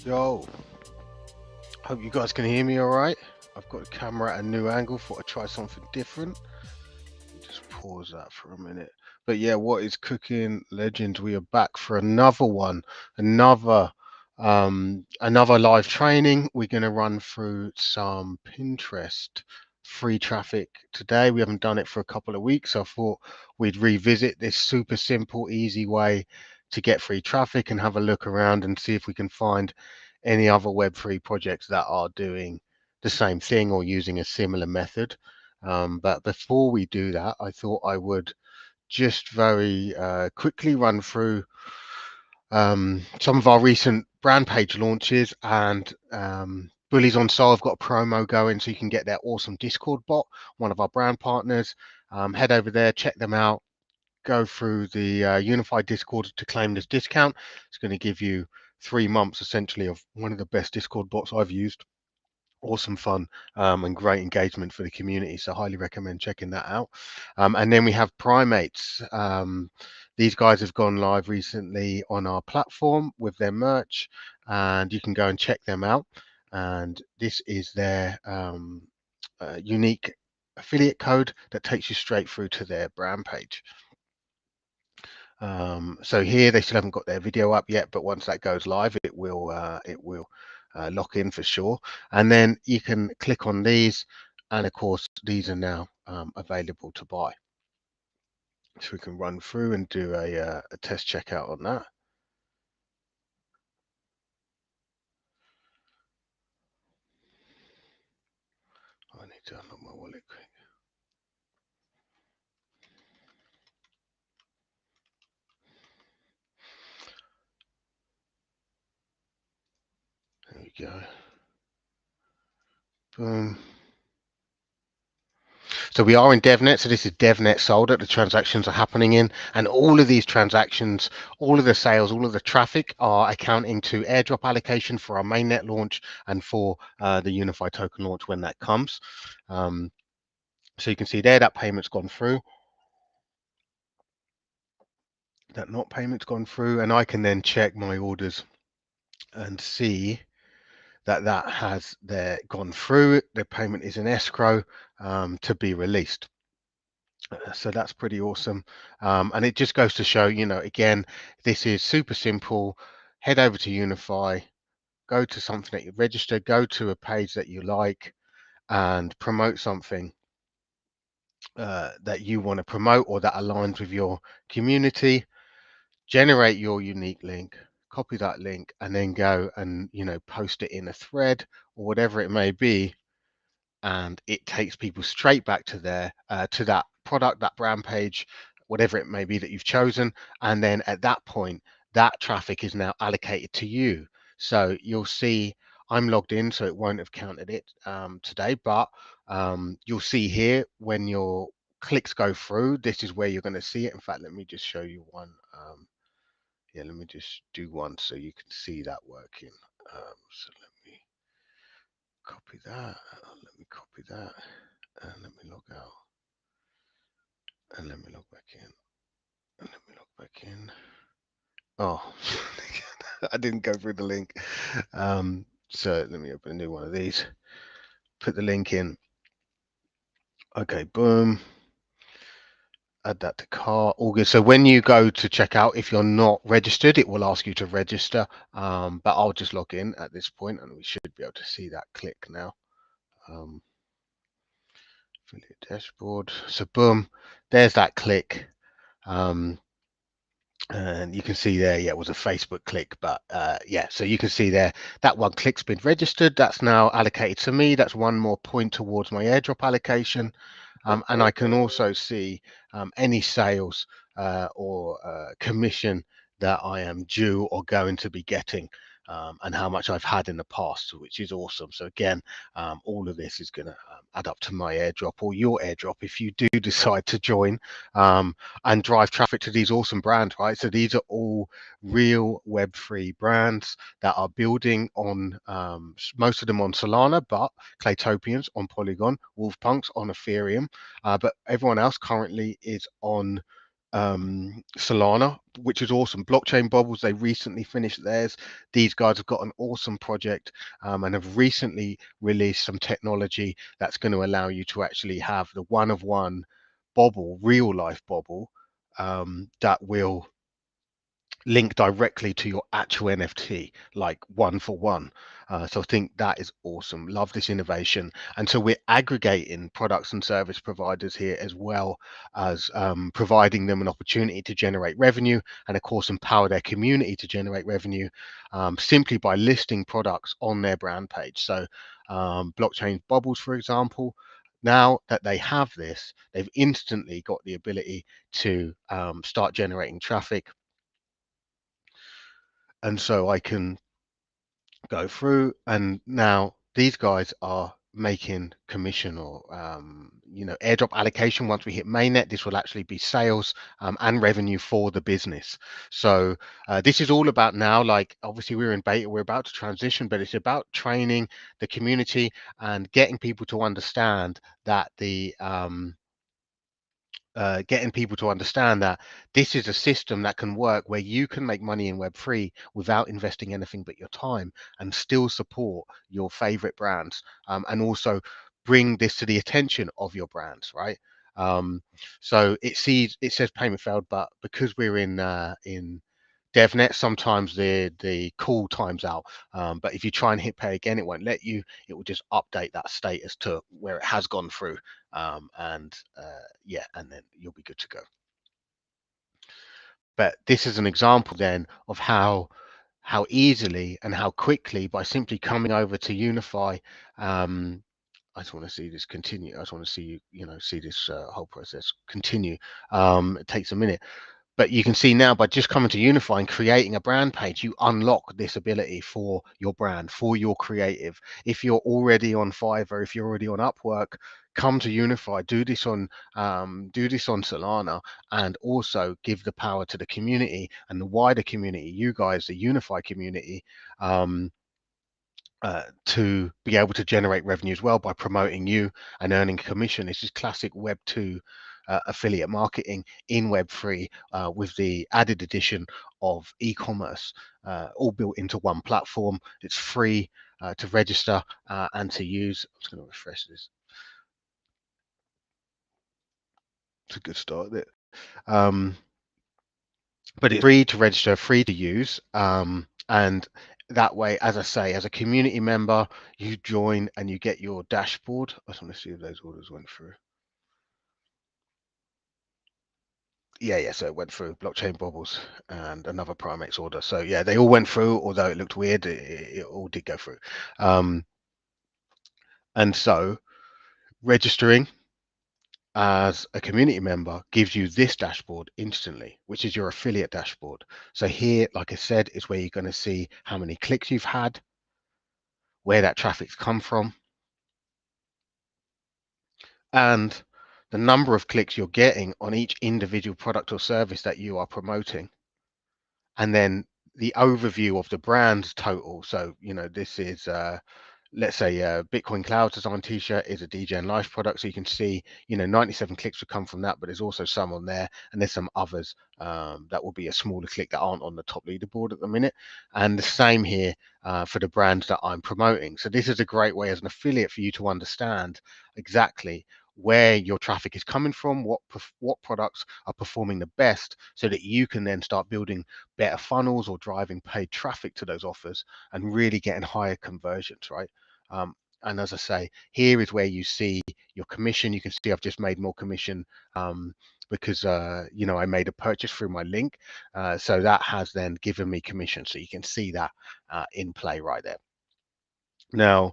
Yo, hope you guys can hear me all right. I've got the camera at a new angle, thought I'd try something different. Just pause that for a minute. But yeah, what is cooking, legends? We are back for another one, another another live training. We're going to run through some Pinterest free traffic today. We haven't done it for a couple of weeks, so I thought we'd revisit this super simple, easy way to get free traffic and have a look around and see if we can find any other Web3 projects that are doing the same thing or using a similar method. But before we do that, I thought I would just very quickly run through some of our recent brand page launches and Bullies on Sale have got a promo going, so you can get their awesome Discord bot, one of our brand partners. Head over there, check them out, go through the Uni-Fy Discord to claim this discount. It's going to give you 3 months essentially of one of the best Discord bots I've used. Awesome fun and great engagement for the community, so highly recommend checking that out. And then we have Primates. These guys have gone live recently on our platform with their merch, and you can go and check them out. And this is their unique affiliate code that takes you straight through to their brand page. So here they still haven't got their video up yet, but once that goes live, it will lock in for sure. And then you can click on these, and of course these are now available to buy. So we can run through and do a test checkout on that. I need to unlock my wallet quick. There we go. Boom. So we are in DevNet, so this is DevNet sold that the transactions are happening in, and all of these transactions, all of the sales, all of the traffic are accounting to airdrop allocation for our mainnet launch and for the Uni-Fy token launch when that comes. So you can see there that payment's gone through, that not payment's gone through, and I can then check my orders and see that has gone through. The payment is in escrow to be released. So that's pretty awesome. And it just goes to show, again, this is super simple. Head over to Uni-Fy, go to something that you register, go to a page that you like, and promote something that you want to promote or that aligns with your community. Generate your unique link, copy that link, and then go and post it in a thread or whatever it may be, and it takes people straight back to that product, that brand page, whatever it may be that you've chosen. And then at that point, that traffic is now allocated to you. So you'll see I'm logged in, so it won't have counted it today, but you'll see here when your clicks go through, this is where you're going to see it. In fact, let me just show you one. Yeah, let me just do one so you can see that working. So let me copy that. Let me copy that. And let me log out. And let me log back in. And let me log back in. Oh, I didn't go through the link. So let me open a new one of these. Put the link in. Okay, boom. Add that to cart. All good. So when you go to checkout, if you're not registered, it will ask you to register. But I'll just log in at this point, and we should be able to see that click now. Affiliate dashboard. So boom, there's that click. And you can see there, yeah, it was a Facebook click, but yeah, so you can see there that one click's been registered. That's now allocated to me. That's one more point towards my airdrop allocation. And I can also see any sales or commission that I am due or going to be getting, and how much I've had in the past, which is awesome. So again, all of this is going to add up to my airdrop or your airdrop if you do decide to join and drive traffic to these awesome brands, right? So these are all real Web3 brands that are building on, most of them on Solana, but Claytopians on Polygon, Wolfpunks on Ethereum, but everyone else currently is on Solana, which is awesome. Blockchain Bubbles, they recently finished theirs. These guys have got an awesome project, and have recently released some technology that's going to allow you to actually have the one of one bobble, real life bobble, that will link directly to your actual NFT, like one for one. So I think that is awesome. Love this innovation. And so we're aggregating products and service providers here, as well as providing them an opportunity to generate revenue, and of course empower their community to generate revenue, simply by listing products on their brand page. So blockchain bubbles, for example, now that they have this, they've instantly got the ability to start generating traffic. And so I can go through, and now these guys are making commission, or airdrop allocation. Once we hit mainnet, this will actually be sales, and revenue for the business. So this is all about now, like obviously we're in beta, we're about to transition, but it's about training the community and getting people to understand that getting people to understand that this is a system that can work, where you can make money in Web3 without investing anything but your time, and still support your favorite brands, and also bring this to the attention of your brands, right? So it says payment failed, but because we're in DevNet, sometimes the call times out. But if you try and hit pay again, it won't let you. It will just update that status to where it has gone through, and yeah, and then you'll be good to go. But this is an example then of how easily and how quickly, by simply coming over to Uni-Fy. I just want to see this continue. I just want to see see this whole process continue. It takes a minute. But you can see now, by just coming to Uni-Fy and creating a brand page, you unlock this ability for your brand, for your creative. If you're already on Fiverr, if you're already on Upwork, come to Uni-Fy, do this on Solana, and also give the power to the community and the wider community, you guys, the Uni-Fy community, to be able to generate revenue as well by promoting you and earning commission. This is classic Web 2 affiliate marketing in Web 3, with the added addition of e-commerce, all built into one platform. It's free to register and to use. I'm just going to refresh this. It's a good start there. But it's free to register, free to use, and that way, as I say, as a community member, you join and you get your dashboard. I just want to see if those orders went through. Yeah, so it went through blockchain bubbles and another Primex order. So yeah, they all went through, although it looked weird, it all did go through. And so registering as a community member gives you this dashboard instantly, which is your affiliate dashboard. So here, like I said, is where you're going to see how many clicks you've had, where that traffic's come from, and the number of clicks you're getting on each individual product or service that you are promoting. And then the overview of the brand total. So, this is let's say Bitcoin Cloud Design T-shirt is a DJN Life product, so you can see 97 clicks would come from that, but there's also some on there, and there's some others that will be a smaller click that aren't on the top leaderboard at the minute. And the same here for the brands that I'm promoting. So this is a great way as an affiliate for you to understand exactly where your traffic is coming from, what products are performing the best, so that you can then start building better funnels or driving paid traffic to those offers and really getting higher conversions, right? And as I say, here is where you see your commission. You can see I've just made more commission because I made a purchase through my link, so that has then given me commission. So you can see that in play right there. Now,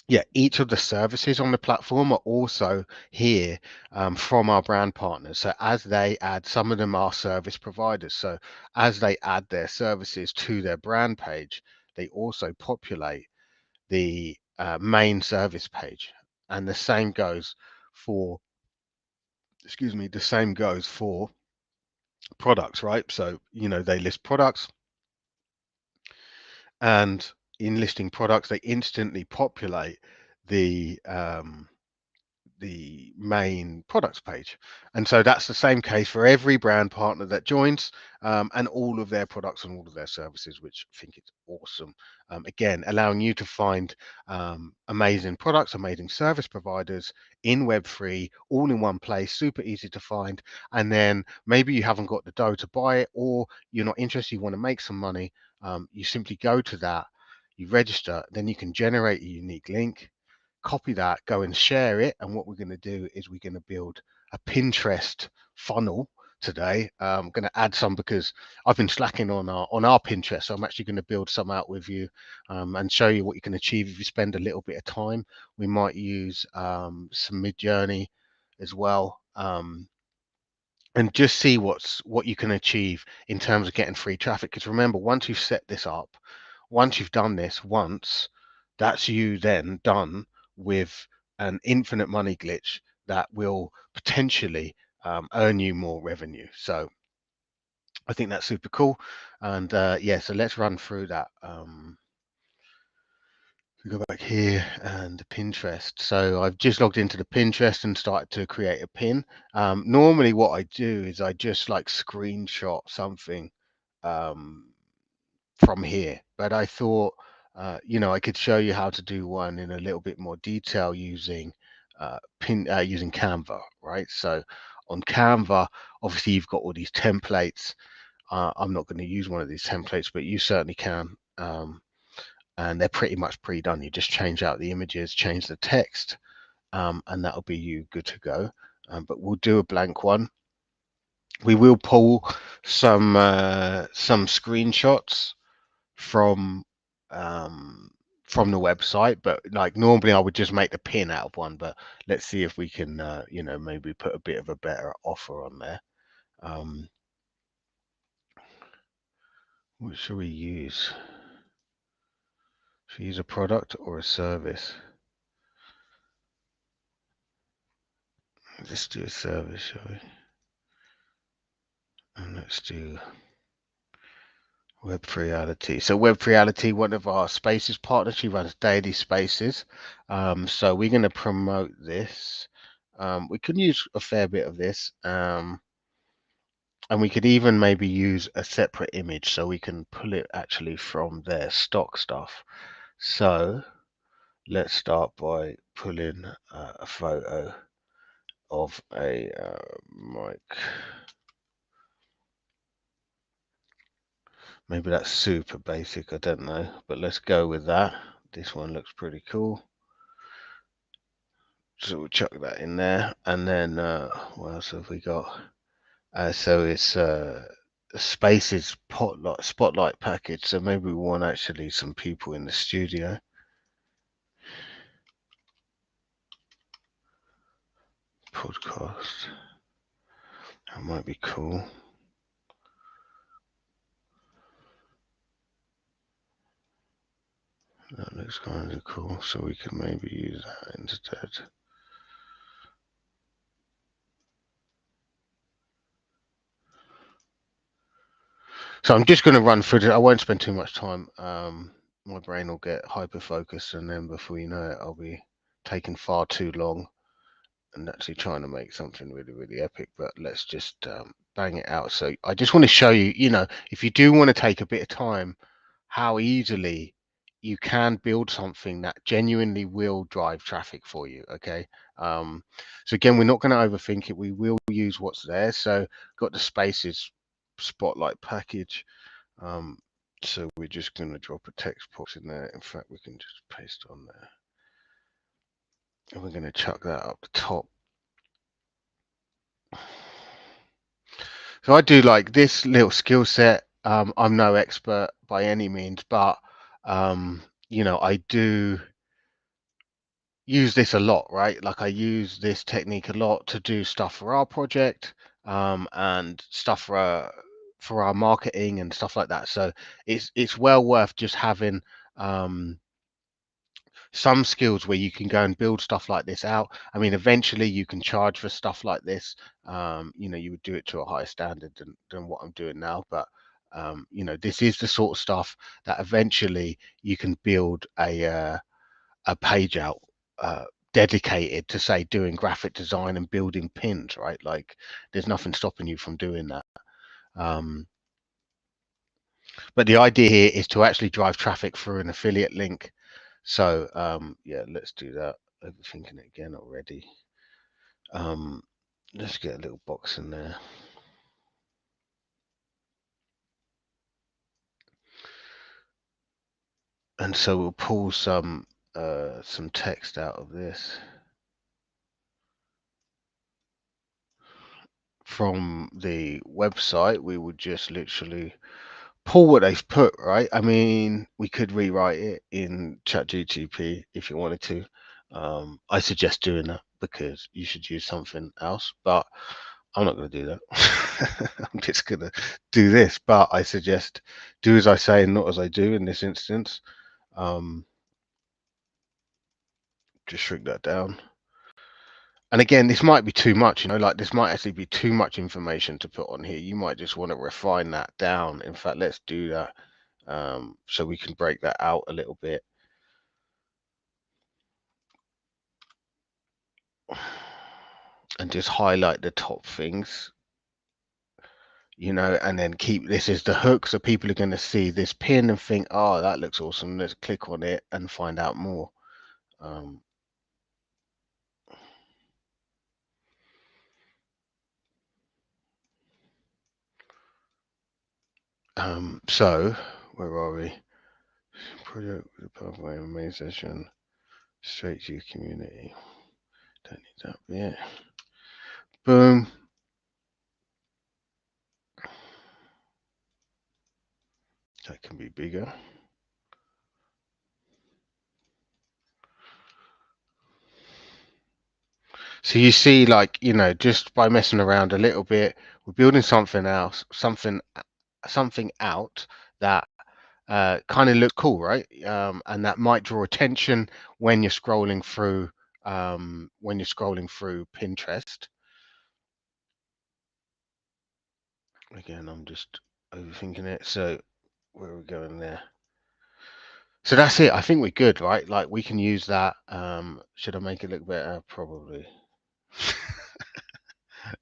yeah, each of the services on the platform are also here from our brand partners. So as they add, some of them are service providers. So as they add their services to their brand page, they also populate the main service page. And the same goes for, the same goes for products, right? So, they list products, and in listing products, they instantly populate the the main products page. And so that's the same case for every brand partner that joins, and all of their products and all of their services, which I think is awesome. Again, allowing you to find amazing products, amazing service providers in Web3, all in one place, super easy to find. And then maybe you haven't got the dough to buy it, or you're not interested, you want to make some money. You simply go to that, you register, then you can generate a unique link, copy that, go and share it. And what we're going to do is we're going to build a Pinterest funnel today. I'm going to add some because I've been slacking on our Pinterest. So I'm actually going to build some out with you, and show you what you can achieve if you spend a little bit of time. We might use some Mid-Journey as well. And just see what you can achieve in terms of getting free traffic. Because remember, once you've set this up, once you've done this once, that's you then done with an infinite money glitch that will potentially earn you more revenue. So I think that's super cool. And yeah, so let's run through that. We go back here and Pinterest. So I've just logged into the Pinterest and started to create a pin. Normally what I do is I just like screenshot something from here, but I thought, I could show you how to do one in a little bit more detail using using Canva, right? So on Canva, obviously you've got all these templates. I'm not going to use one of these templates, but you certainly can. And they're pretty much pre-done. You just change out the images, change the text, and that'll be you good to go. But we'll do a blank one. We will pull some screenshots from the website, but like normally I would just make the pin out of one. But let's see if we can maybe put a bit of a better offer on there. What should we use? Should we use a product or a service? Let's do a service, shall we? And let's do Web Reality. So Web Reality, one of our Spaces partners, she runs daily Spaces. So we're going to promote this. We can use a fair bit of this, and we could even maybe use a separate image, so we can pull it actually from their stock stuff. So let's start by pulling a photo of a mic. Maybe that's super basic, I don't know, but let's go with that. This one looks pretty cool. So we'll chuck that in there. And then what else have we got? So it's a Spaces spotlight package. So maybe we want actually some people in the studio. Podcast. That might be cool. That looks kind of cool. So we can maybe use that instead. So I'm just going to run through it. I won't spend too much time. My brain will get hyper focused, and then before you know it, I'll be taking far too long and actually trying to make something really, really epic. But let's just bang it out. So I just want to show you, if you do want to take a bit of time, how easily you can build something that genuinely will drive traffic for you. Okay. So again, we're not going to overthink it. We will use what's there. So got the Spaces spotlight package. So we're just going to drop a text box in there. In fact, we can just paste on there. And we're going to chuck that up the top. So I do like this little skill set. I'm no expert by any means, but I do use this a lot, right? Like I use this technique a lot to do stuff for our project, and stuff for our marketing and stuff like that. So it's well worth just having some skills where you can go and build stuff like this out. I mean, eventually you can charge for stuff like this. You would do it to a higher standard than what I'm doing now, but this is the sort of stuff that eventually you can build a page out dedicated to, say, doing graphic design and building pins, right? Like there's nothing stopping you from doing that. But the idea here is to actually drive traffic through an affiliate link. So yeah, let's do that. Overthinking it again already. Let's get a little box in there. And so we'll pull some text out of this from the website. We would just literally pull what they've put, right? I mean, we could rewrite it in ChatGPT if you wanted to. I suggest doing that because you should use something else, but I'm not going to do that. I'm just going to do this, but I suggest do as I say and not as I do in this instance. Just shrink that down. And again, this might be too much, like this might actually be too much information to put on here. You might just want to refine that down. In fact, let's do that so we can break that out a little bit. And just highlight the top things, and then keep this as the hook. So people are going to see this pin and think, oh, that looks awesome. Let's click on it and find out more. So where are we? Product, the pathway, main session, straight to your community. Don't need that bit. Boom. That can be bigger. So you see, like, just by messing around a little bit, we're building something else, something out that kind of look cool, right? And that might draw attention when you're scrolling through Pinterest. Again, I'm just overthinking it. So where are we going there? So that's it. I think we're good, right? Like we can use that. Should I make it look better? Probably. I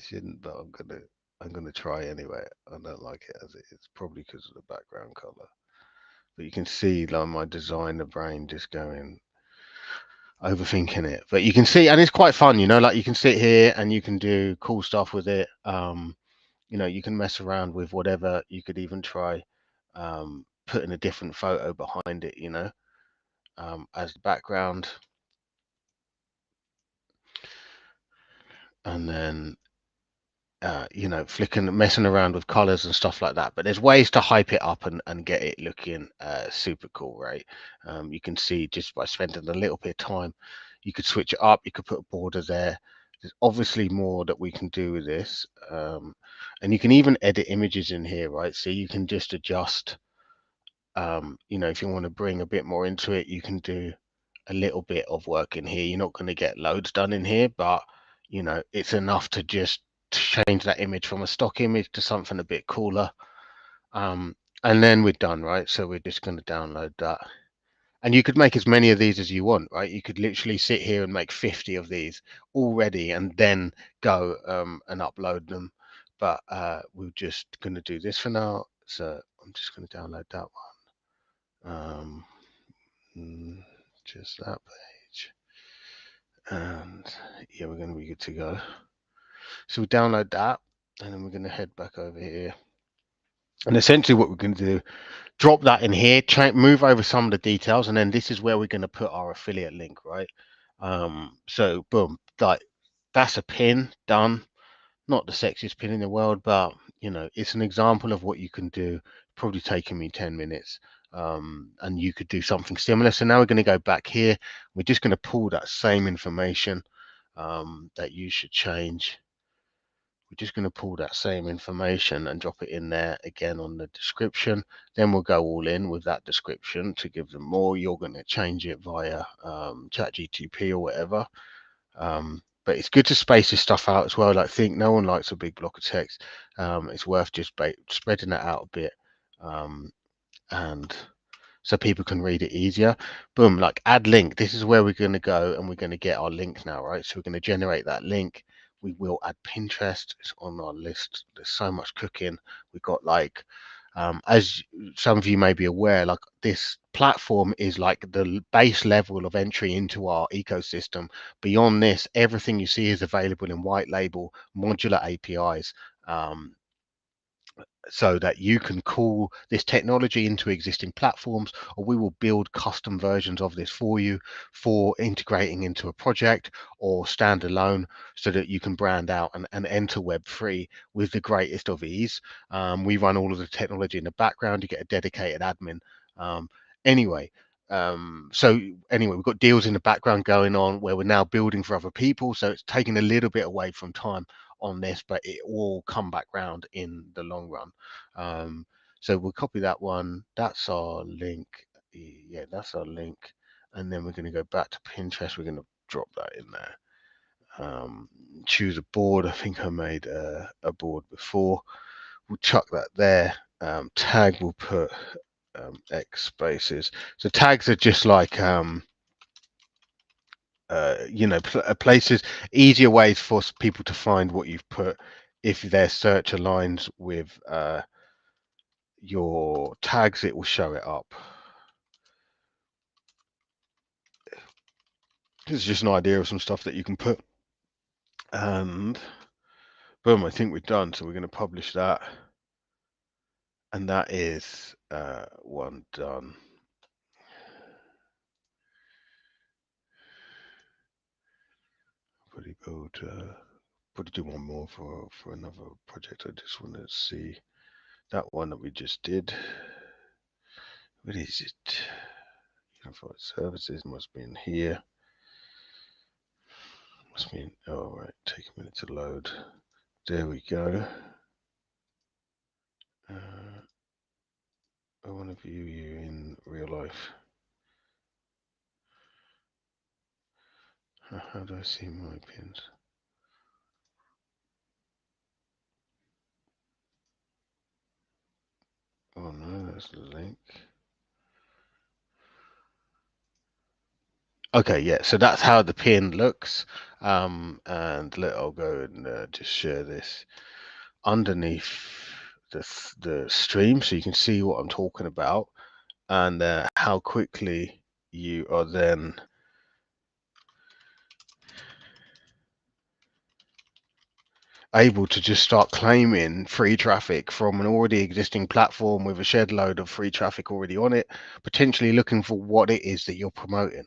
shouldn't, but I'm gonna try anyway. I don't like it as it is, probably because of the background color. But you can see like my designer brain just going overthinking it. But you can see, and it's quite fun, like you can sit here and you can do cool stuff with it. You can mess around with whatever. You could even try putting a different photo behind it, as the background. And then flicking, messing around with colors and stuff like that. But there's ways to hype it up and get it looking super cool, right? You can see just by spending a little bit of time, you could switch it up. You could put a border there. There's obviously more that we can do with this. And you can even edit images in here, right? So you can just adjust, if you want to bring a bit more into it, you can do a little bit of work in here. You're not going to get loads done in here, but it's enough to just change that image from a stock image to something a bit cooler. And then we're done, right? So we're just going to download that. And you could make as many of these as you want, right? You could literally sit here and make 50 of these already and then go and upload them. But we're just going to do this for now. So I'm just going to download that one. Just that page. And yeah, we're going to be good to go. So we download that and then we're going to head back over here. And essentially what we're going to do, drop that in here, move over some of the details, and then this is where we're going to put our affiliate link, right? So boom, like that's a pin done. Not the sexiest pin in the world, but it's an example of what you can do. Probably taking me 10 minutes. And you could do something similar. So now we're going to go back here. We're just going to pull that same information that you should change. We're just going to pull that same information and drop it in there again on the description. Then we'll go all in with that description to give them more. You're going to change it via ChatGPT or whatever. But it's good to space this stuff out as well. Like, think no one likes a big block of text. It's worth just spreading that out a bit. And so people can read it easier. Boom, like add link. This is where we're going to go, and we're going to get our link now, right? So we're going to generate that link. We will add Pinterest. It's on our list. There's so much cooking. We've got like, as some of you may be aware, like this platform is like the base level of entry into our ecosystem. Beyond this, everything you see is available in white label modular APIs. So that you can call this technology into existing platforms, or we will build custom versions of this for you for integrating into a project or standalone, so that you can brand out and enter Web3 with the greatest of ease. We run all of the technology in the background. You get a dedicated admin. Um, anyway, so anyway, we've got deals in the background going on where we're now building for other people. So it's taking a little bit away from time on this, but it will come back round in the long run. So we'll copy that one. That's our link. Yeah, that's our link. And then we're going to go back to Pinterest. We're going to drop that in there. Choose a board. I think I made a board before. We'll chuck that there. Tag, we'll put X spaces. So tags are just like places, easier ways for people to find what you've put if their search aligns with your tags. It will show it up. This is just an idea of some stuff that you can put, and boom, I think we're done. So we're going to publish that, and that is one done. Probably do one more for another project. I just want to see that one that we just did. What is it? Unified services must be in here. Must be in, oh right, take a minute to load. There we go. I want to view you in real life. How do I see my pins? Oh no, that's the link. Okay, yeah, so that's how the pin looks. And I'll go and just share this underneath the stream so you can see what I'm talking about, and how quickly you are then able to just start claiming free traffic from an already existing platform with a shed load of free traffic already on it, potentially looking for what it is that you're promoting.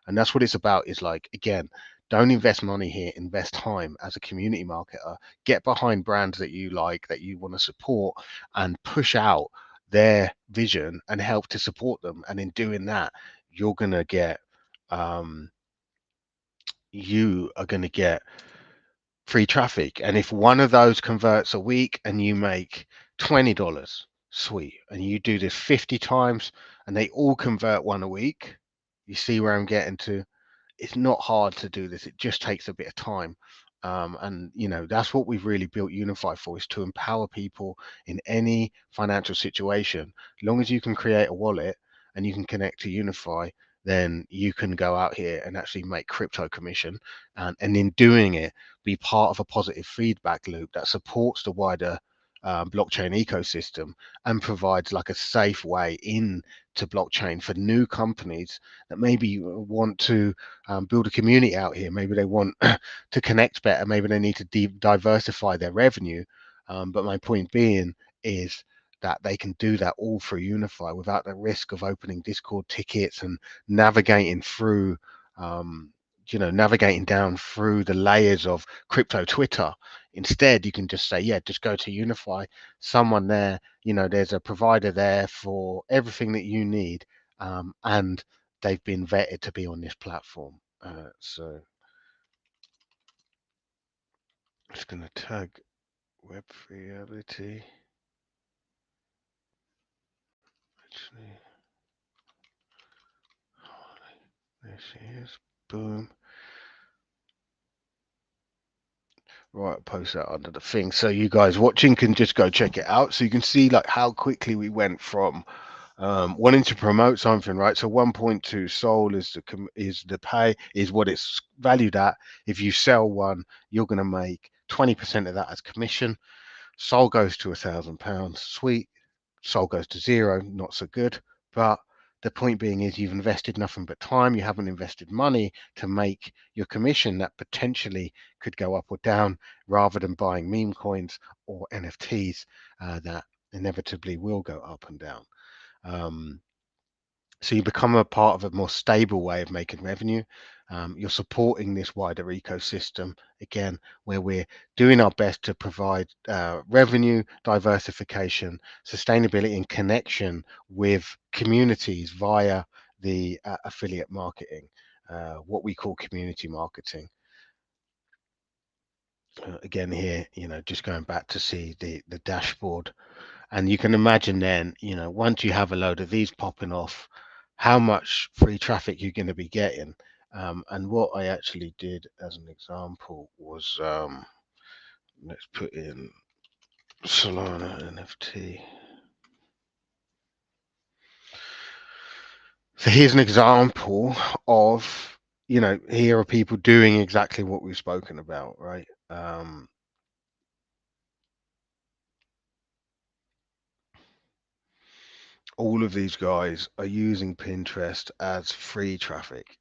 And that's what it's about. Is like, again, don't invest money here, invest time as a community marketer. Get behind brands that you like, that you want to support, and push out their vision and help to support them. And in doing that, you're going to get you are going to get free traffic. And if one of those converts a week and you make $20, sweet. And you do this 50 times and they all convert one a week, you see where I'm getting to? It's not hard to do this. It just takes a bit of time. And that's what we've really built Uni-Fy for, is to empower people in any financial situation. As long as you can create a wallet and you can connect to Uni-Fy, then you can go out here and actually make crypto commission, and in doing it, be part of a positive feedback loop that supports the wider blockchain ecosystem, and provides like a safe way in to blockchain for new companies that maybe want to build a community out here. Maybe they want to connect better. Maybe they need to diversify their revenue. But my point being is that they can do that all through Uni-Fy without the risk of opening Discord tickets and navigating through, navigating down through the layers of crypto Twitter. Instead, you can just say, yeah, just go to Uni-Fy. Someone there, there's a provider there for everything that you need, and they've been vetted to be on this platform. So I'm just going to tag Web Reality. Actually, there she is. Boom. Right, post that under the thing, so you guys watching can just go check it out, so you can see like how quickly we went from wanting to promote something, right? So 1.2 Sol is the pay, is what it's valued at. If you sell one, you're going to make 20% of that as commission. Sol goes to £1,000. Sweet. Sol goes to zero. Not so good. But the point being is you've invested nothing but time. You haven't invested money to make your commission that potentially could go up or down, rather than buying meme coins or NFTs that inevitably will go up and down. So you become a part of a more stable way of making revenue. You're supporting this wider ecosystem, again, where we're doing our best to provide revenue, diversification, sustainability, and connection with communities via the affiliate marketing, what we call community marketing. Again, here, just going back to see the dashboard. And you can imagine then, once you have a load of these popping off, how much free traffic you're going to be getting. And what I actually did as an example was, let's put in Solana NFT. So here's an example of, here are people doing exactly what we've spoken about, right? All of these guys are using Pinterest as free traffic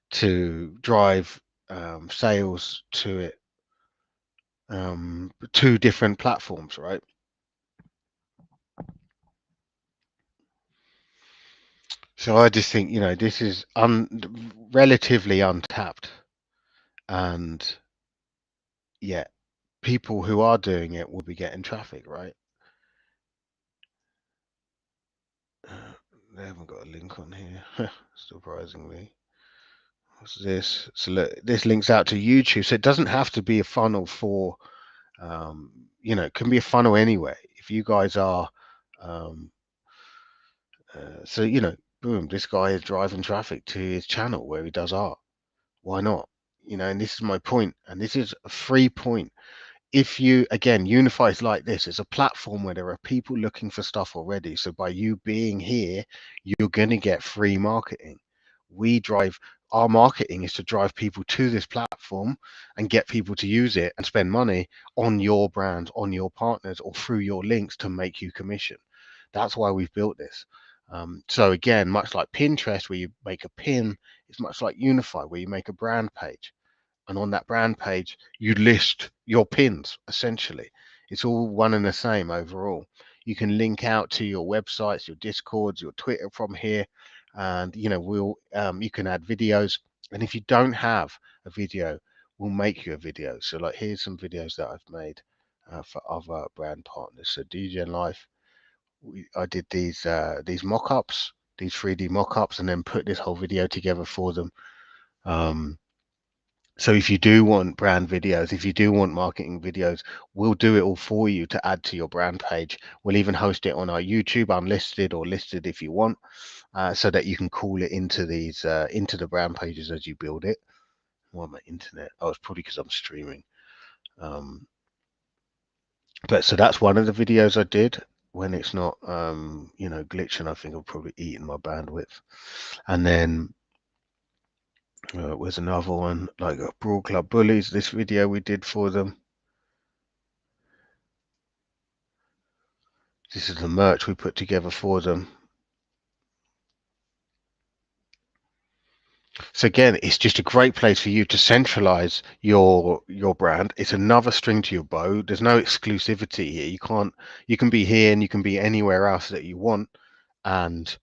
to drive sales to it, two different platforms, right? So I just think, this is relatively untapped, and yet people who are doing it will be getting traffic, right? They haven't got a link on here, surprisingly. What's this? So look, this links out to YouTube. So it doesn't have to be a funnel for, it can be a funnel anyway. If you guys are, so, boom, this guy is driving traffic to his channel where he does art. Why not? And this is my point, and this is a free point. If you, again, Uni-Fy is like this, it's a platform where there are people looking for stuff already. So by you being here, you're going to get free marketing. Our marketing is to drive people to this platform and get people to use it and spend money on your brand, on your partners, or through your links to make you commission. That's why we've built this. So again, much like Pinterest, where you make a pin, it's much like Uni-Fy, where you make a brand page. And on that brand page, you list your pins, essentially. It's all one and the same overall. You can link out to your websites, your Discords, your Twitter from here. And, you can add videos. And if you don't have a video, we'll make you a video. So like, here's some videos that I've made for other brand partners. So DJ Life, I did these mock-ups, these 3D mock-ups, and then put this whole video together for them. So if you do want brand videos, if you do want marketing videos, we'll do it all for you to add to your brand page. We'll even host it on our YouTube, unlisted or listed if you want, so that you can call it into the brand pages as you build it. Why my internet? Oh, it's probably because I'm streaming. But so that's one of the videos I did when it's not, glitching. I think I've probably eaten my bandwidth. And then where's another one, like Broad Club Bullies, this video we did for them. This is the merch we put together for them. So again, it's just a great place for you to centralize your brand. It's another string to your bow. There's no exclusivity here. You can be here and you can be anywhere else that you want and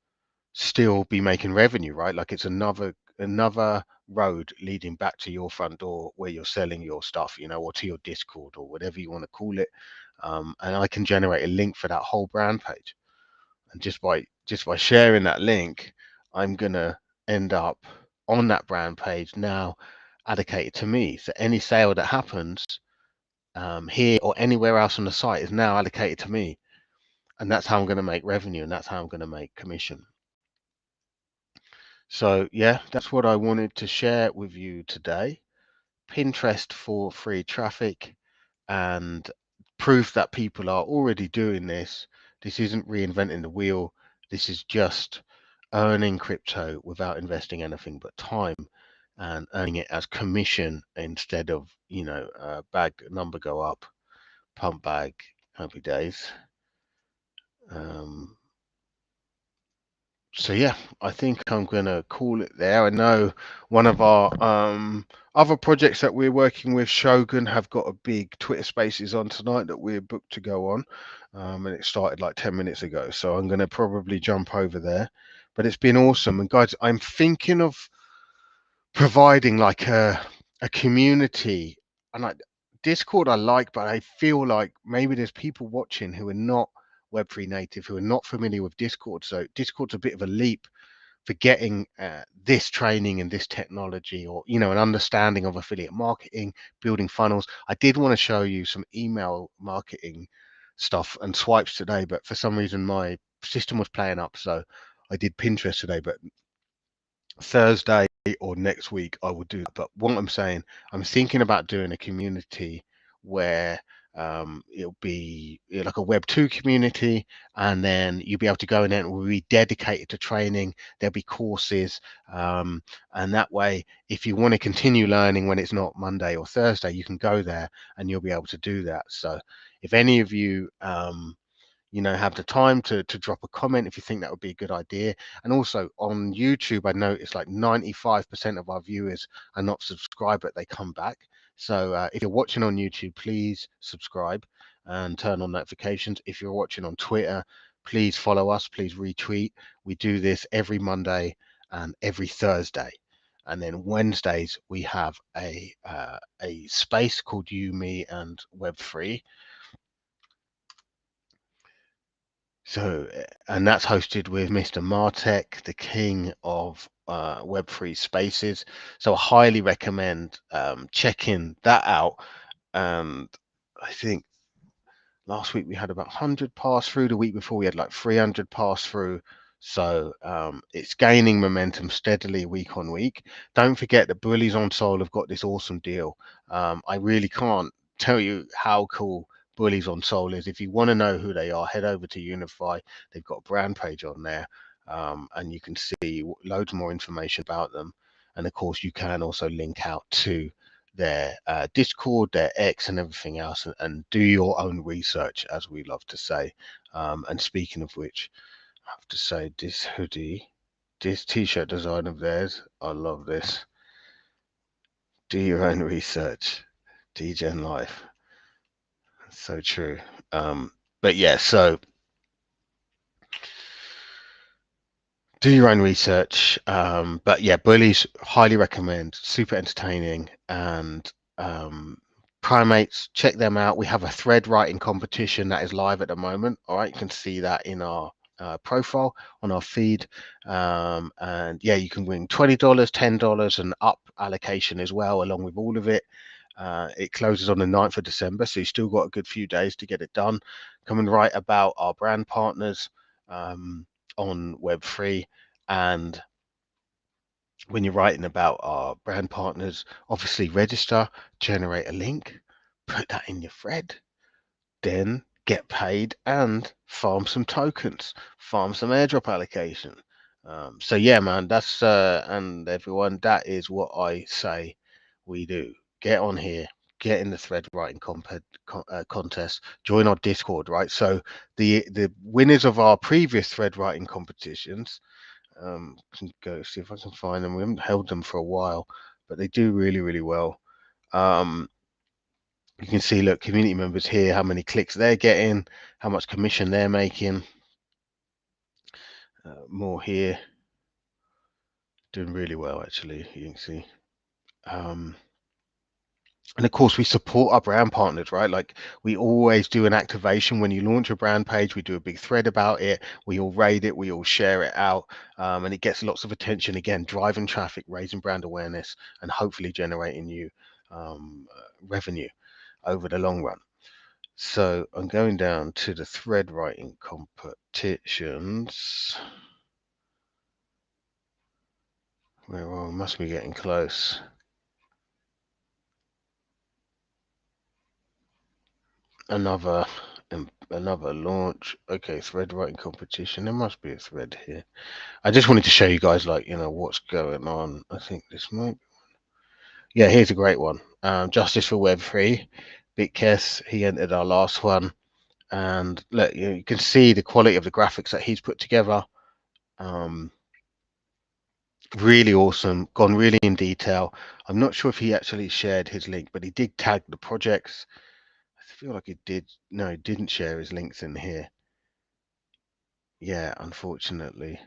still be making revenue, right? Like, it's another road leading back to your front door where you're selling your stuff, or to your Discord or whatever you want to call it. And I can generate a link for that whole brand page. And just by sharing that link, I'm gonna end up on that brand page now, allocated to me. So any sale that happens here or anywhere else on the site is now allocated to me, and that's how I'm going to make revenue, and that's how I'm going to make commission. So yeah, that's what I wanted to share with you today. Pinterest for free traffic, and proof that people are already doing this. This isn't reinventing the wheel. This is just earning crypto without investing anything but time and earning it as commission instead of, bag number go up, pump bag, happy days. So yeah, I think I'm gonna call it there. I know one of our other projects that we're working with, Shogun, have got a big Twitter Spaces on tonight that we're booked to go on, and it started like 10 minutes ago. So I'm gonna probably jump over there. But it's been awesome, and guys, I'm thinking of providing like a community, and like Discord I like, but I feel like maybe there's people watching who are not Web3 native, who are not familiar with Discord. So Discord's a bit of a leap for getting this training and this technology, or an understanding of affiliate marketing, building funnels. I did want to show you some email marketing stuff and swipes today, but for some reason my system was playing up, so I did Pinterest today. But Thursday or next week I will do that. But what I'm saying, I'm thinking about doing a community where it'll be like a Web2 community, and then you'll be able to go in there and we'll be dedicated to training. There'll be courses, and that way, if you want to continue learning when it's not Monday or Thursday, you can go there and you'll be able to do that. So if any of you have the time to drop a comment if you think that would be a good idea. And also on YouTube, I noticed like 95% of our viewers are not subscribed, but they come back. So if you're watching on YouTube, please subscribe and turn on notifications. If you're watching on Twitter, please follow us, please retweet. We do this every Monday and every Thursday. And then Wednesdays we have a space called You, Me, and Web3. So, and that's hosted with Mr. Martek, the king of Web3 spaces. So I highly recommend checking that out. And I think last week we had about 100 pass through. The week before we had like 300 pass through. So it's gaining momentum steadily week on week. Don't forget that Bullies on Soul have got this awesome deal. I really can't tell you how cool Bullies on Soul is. If you want to know who they are, head over to Uni-Fy. They've got a brand page on there, and you can see loads more information about them. And of course, you can also link out to their Discord, their X, and everything else, and do your own research, as we love to say. And speaking of which, I have to say this hoodie, this t-shirt design of theirs, I love this. Do your own research, DGen Life. So true. But yeah, so do your own research. But yeah, Bullies, highly recommend. Super entertaining. And Primates, check them out. We have a thread writing competition that is live at the moment. All right, you can see that in our profile on our feed. And yeah, you can win $20, $10, and up allocation as well, along with all of it. It closes on the 9th of December, so you've still got a good few days to get it done. Come and write about our brand partners on Web3. And when you're writing about our brand partners, obviously register, generate a link, put that in your thread, then get paid and farm some tokens, farm some airdrop allocation. So yeah, man, that's and everyone, that is what I say we do. Get on here, get in the thread writing contest, join our Discord, right? So the winners of our previous thread writing competitions, can go see if I can find them. We haven't held them for a while, but they do really, really well. You can see, look, community members here, how many clicks they're getting, how much commission they're making. More here, doing really well, actually, you can see. And of course, we support our brand partners, right? Like we always do an activation when you launch a brand page. We do a big thread about it. We all raid it. We all share it out. And it gets lots of attention. Again, driving traffic, raising brand awareness, and hopefully generating you revenue over the long run. So I'm going down to the thread writing competitions. Well, must be getting close. Another And another launch. Okay, thread writing competition. There must be a thread here. I just wanted to show you guys, like, what's going on. I think this might. Yeah, here's a great one. Justice for Web3. Bitkes, he entered our last one. And look, you can see the quality of the graphics that he's put together. Really awesome, gone really in detail. I'm not sure if he actually shared his link, but he did tag the projects. I feel like he did. No, he didn't share his links in here. Yeah, unfortunately.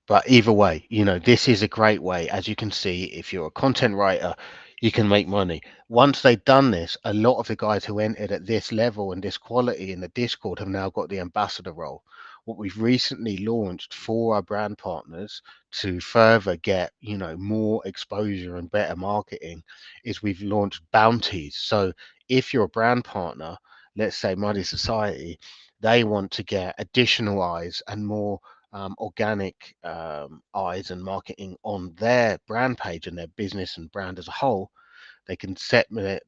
But either way, this is a great way. As you can see, if you're a content writer, you can make money. Once they've done this, a lot of the guys who entered at this level and this quality in the Discord have now got the ambassador role. What we've recently launched for our brand partners to further get, more exposure and better marketing is we've launched bounties. So if you're a brand partner, let's say Muddy Society, they want to get additional eyes and more organic eyes and marketing on their brand page and their business and brand as a whole, they can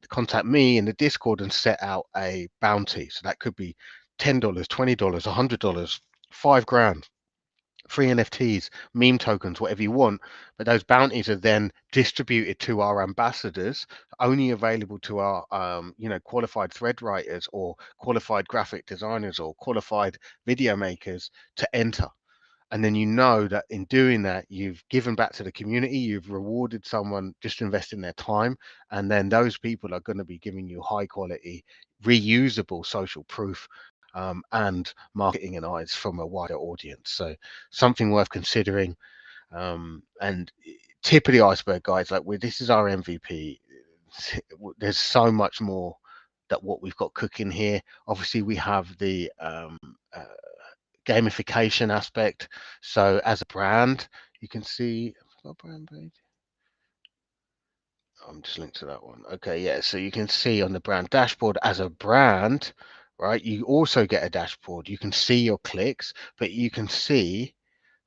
contact me in the Discord and set out a bounty. So that could be $10, $20, $100, $5,000, free NFTs, meme tokens, whatever you want. But those bounties are then distributed to our ambassadors, only available to our, qualified thread writers or qualified graphic designers or qualified video makers to enter. And then that in doing that, you've given back to the community, you've rewarded someone just investing their time, and then those people are going to be giving you high quality, reusable social proof, and marketing and eyes from a wider audience. So something worth considering. And tip of the iceberg, guys, like this is our MVP. There's so much more that what we've got cooking here. Obviously, we have the gamification aspect. So as a brand, you can see, I've got a brand page. I'm just linked to that one. Okay, yeah. So you can see on the brand dashboard as a brand, right? You also get a dashboard. You can see your clicks, but you can see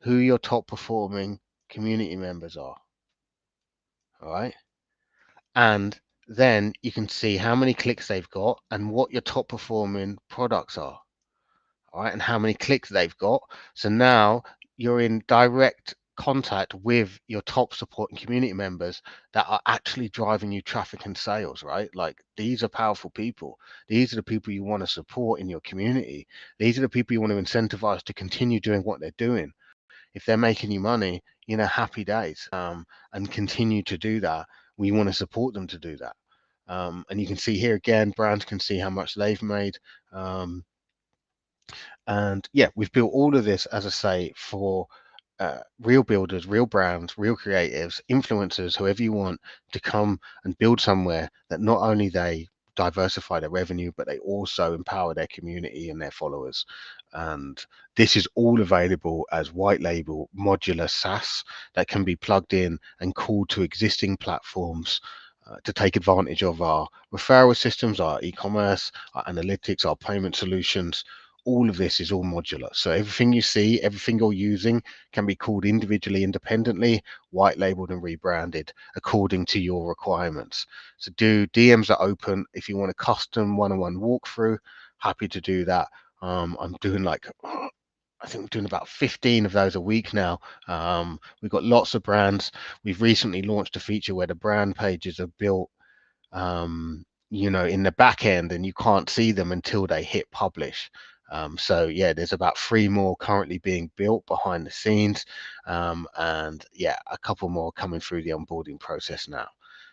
who your top performing community members are. All right. And then you can see how many clicks they've got and what your top performing products are. All right, and how many clicks they've got. So now you're in direct contact with your top support and community members that are actually driving you traffic and sales, right? Like these are powerful people. These are the people you want to support in your community. These are the people you want to incentivize to continue doing what they're doing. If they're making you money, happy days, and continue to do that. We want to support them to do that. And you can see here again, brands can see how much they've made. And yeah, we've built all of this, as I say, for real builders, real brands, real creatives, influencers, whoever you want to come and build somewhere that not only they diversify their revenue, but they also empower their community and their followers. And this is all available as white label modular SaaS that can be plugged in and called to existing platforms to take advantage of our referral systems, our e-commerce, our analytics, our payment solutions. All of this is all modular. So everything you see, everything you're using can be called individually, independently, white labeled and rebranded according to your requirements. So DMs are open. If you want a custom one-on-one walkthrough, happy to do that. I'm doing I think we're doing about 15 of those a week now. We've got lots of brands. We've recently launched a feature where the brand pages are built in the back end, and you can't see them until they hit publish. So yeah, there's about 3 more currently being built behind the scenes, and yeah, a couple more coming through the onboarding process now.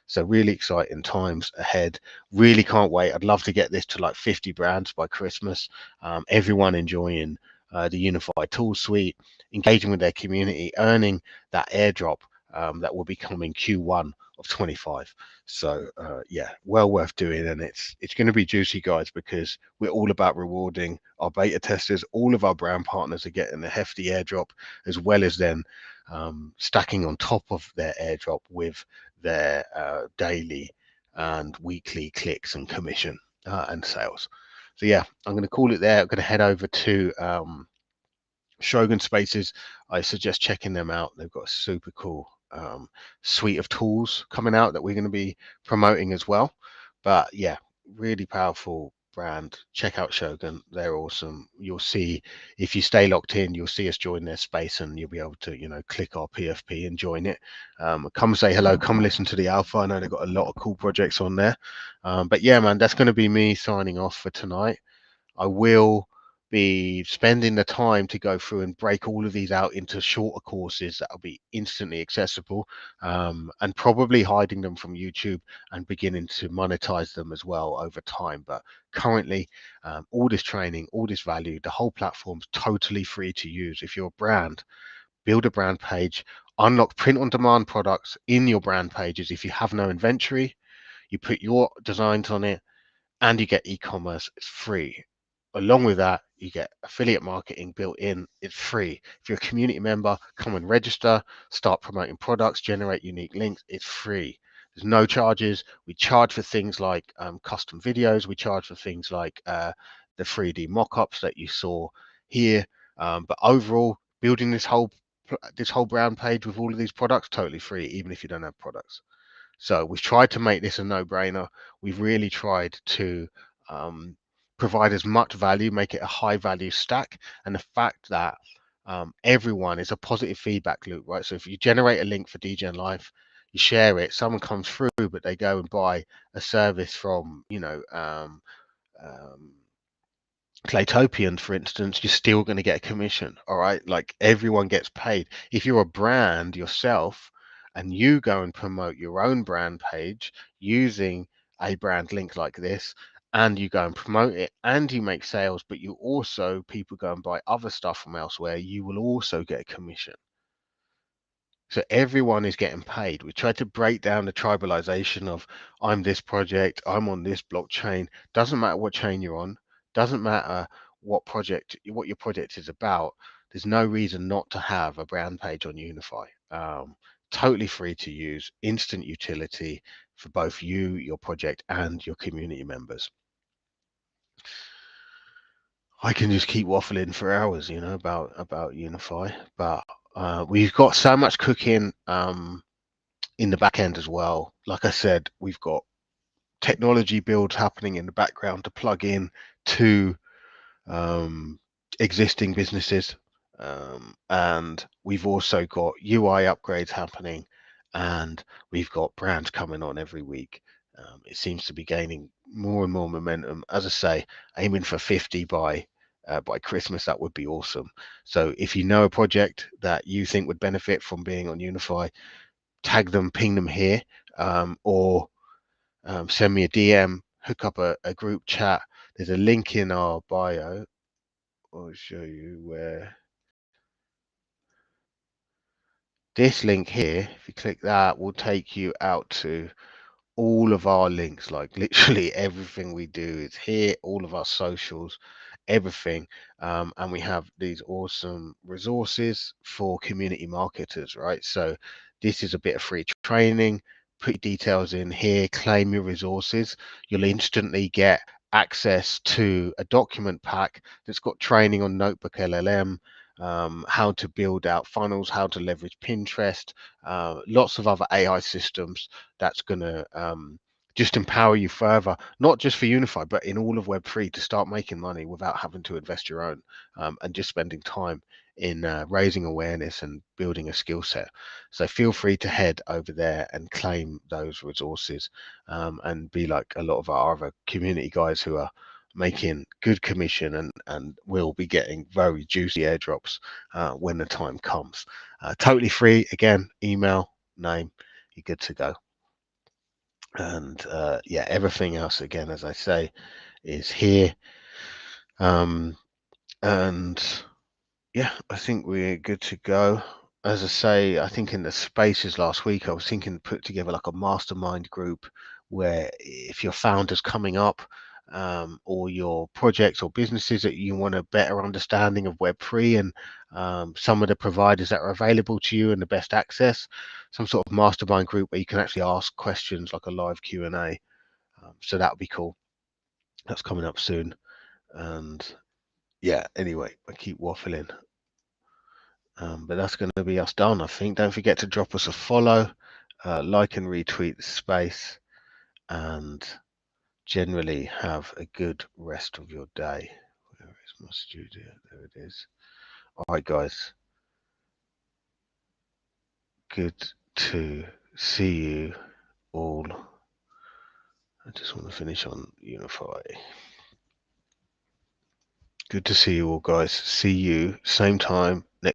So really exciting times ahead. Really can't wait. I'd love to get this to like 50 brands by Christmas. Everyone enjoying the Uni-Fy tool suite, engaging with their community, earning that airdrop that will be coming Q1 of 25. So yeah, well worth doing, and it's going to be juicy, guys, because we're all about rewarding our beta testers. All of our brand partners are getting a hefty airdrop, as well as then stacking on top of their airdrop with their daily and weekly clicks and commission and sales. So yeah, I'm going to call it there. I'm going to head over to Shogun Spaces. I suggest checking them out. They've got a super cool suite of tools coming out that we're going to be promoting as well. But yeah, really powerful brand, check out Shogun. They're awesome. You'll see, if you stay locked in, you'll see us join their space, and you'll be able to, click our PFP and join it. Come say hello, come listen to the alpha. I know they've got a lot of cool projects on there. But yeah, man, that's going to be me signing off for tonight. I will be spending the time to go through and break all of these out into shorter courses that will be instantly accessible, and probably hiding them from YouTube and beginning to monetize them as well over time. But currently, all this training, all this value, the whole platform's totally free to use. If you're a brand, build a brand page, unlock print on demand products in your brand pages. If you have no inventory, you put your designs on it, and you get e-commerce. It's free. Along with that, you get affiliate marketing built in. It's free. If you're a community member, come and register, start promoting products, generate unique links. It's free. There's no charges. We charge for things like custom videos. We charge for things like the 3D mock-ups that you saw here. But overall, building this whole brand page with all of these products, totally free, even if you don't have products. So we've tried to make this a no-brainer. We've really tried to provide as much value, make it a high-value stack, and the fact that everyone is a positive feedback loop, right? So if you generate a link for DGen Life, you share it, someone comes through, but they go and buy a service from, Claytopian, for instance, you're still going to get a commission. All right, like everyone gets paid. If you're a brand yourself and you go and promote your own brand page using a brand link like this, and you go and promote it and you make sales, but you also, people go and buy other stuff from elsewhere, you will also get a commission. So everyone is getting paid. We try to break down the tribalization of, I'm this project, I'm on this blockchain. Doesn't matter what chain you're on, doesn't matter what your project is about. There's no reason not to have a brand page on Uni-Fy. Totally free to use, instant utility for both you, your project, and your community members. I can just keep waffling for hours, about Uni-Fy, but we've got so much cooking in the back end as well. Like I said, we've got technology builds happening in the background to plug in to existing businesses, and we've also got UI upgrades happening, and we've got brands coming on every week. It seems to be gaining more and more momentum. As I say, aiming for 50 by Christmas. That would be awesome. So if you know a project that you think would benefit from being on Uni-Fy, tag them, ping them here, or send me a DM, hook up a group chat. There's a link in our bio. I'll show you where. This link here, if you click that, will take you out to all of our links. Like literally everything we do is here, all of our socials, everything. And we have these awesome resources for community marketers, right? So this is a bit of free training. Put your details in here, claim your resources. You'll instantly get access to a document pack that's got training on Notebook LLM, how to build out funnels, how to leverage Pinterest, lots of other AI systems that's going to just empower you further, not just for Uni-Fy, but in all of Web3, to start making money without having to invest your own, and just spending time in raising awareness and building a skill set. So feel free to head over there and claim those resources, and be like a lot of our other community guys who are making good commission and will be getting very juicy airdrops when the time comes. Totally free. Again, email, name, you're good to go. And yeah, everything else, again, as I say, is here. And yeah, I think we're good to go. As I say, I think in the spaces last week, I was thinking to put together like a mastermind group where if your founders coming up, or your projects or businesses that you want a better understanding of Web3 and some of the providers that are available to you and the best access, some sort of mastermind group where you can actually ask questions, like a live Q&A. So that would be cool. That's coming up soon. And yeah, anyway, I keep waffling. But that's going to be us done, I think. Don't forget to drop us a follow, like and retweet the space, and generally have a good rest of your day. Where is my studio? There it is. All right, guys. Good to see you all. I just want to finish on Uni-Fy. Good to see you all, guys. See you same time,